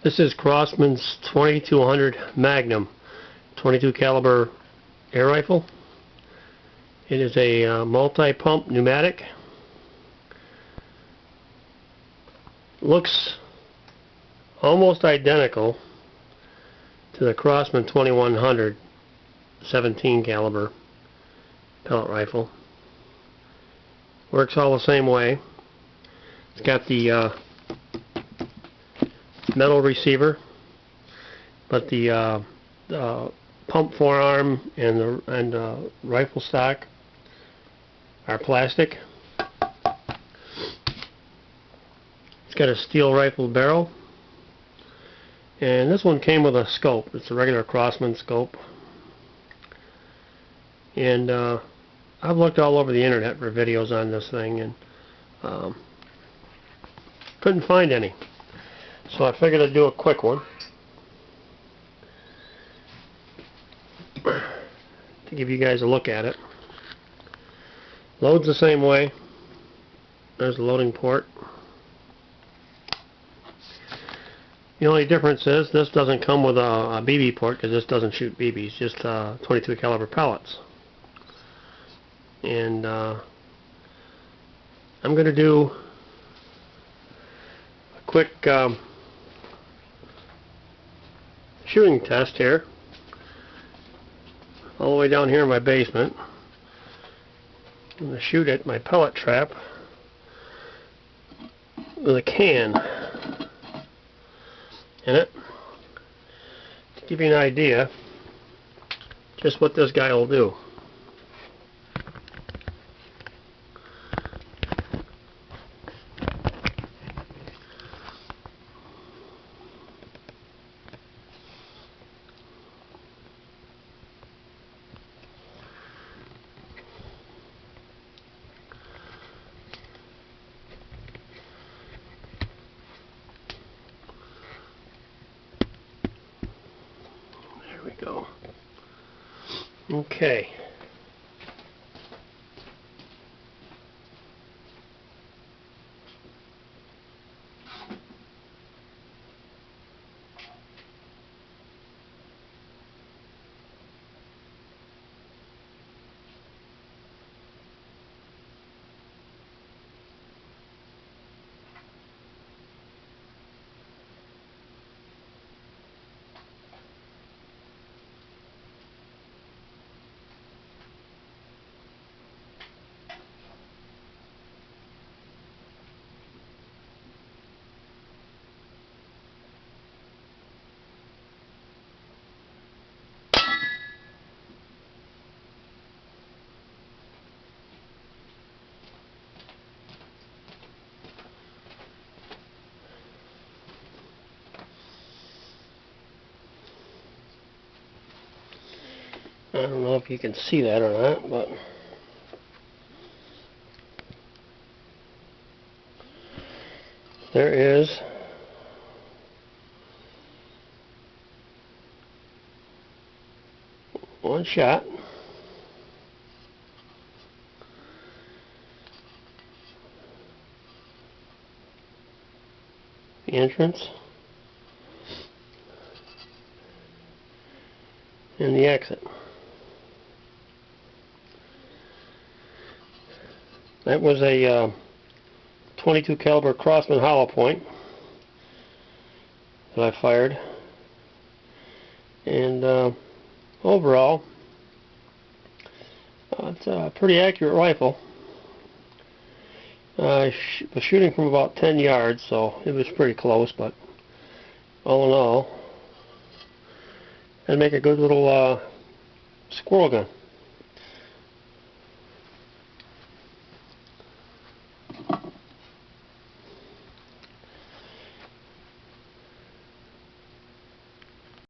This is Crosman's 2200 Magnum 22 caliber air rifle. It is a multi-pump pneumatic. Looks almost identical to the Crosman 2100 17 caliber pellet rifle. Works all the same way. It's got the metal receiver, but the pump forearm and the rifle stock are plastic. It's got a steel rifle barrel, and this one came with a scope. It's a regular Crosman scope, and I've looked all over the internet for videos on this thing and couldn't find any. So I figured I'd do a quick one to give you guys a look at it. Loads the same way. There's the loading port. The only difference is this doesn't come with a BB port, because this doesn't shoot BBs, just 22 caliber pellets. And I'm going to do a quick shooting test here, all the way down here in my basement. I'm going to shoot at my pellet trap with a can in it to give you an idea just what this guy will do. There we go. Okay. I don't know if you can see that or not, but there is one shot. The entrance and the exit. That was a 22 caliber Crosman hollow point that I fired, and overall it's a pretty accurate rifle. I was shooting from about 10 yards, so it was pretty close, but all in all, it'd make a good little squirrel gun.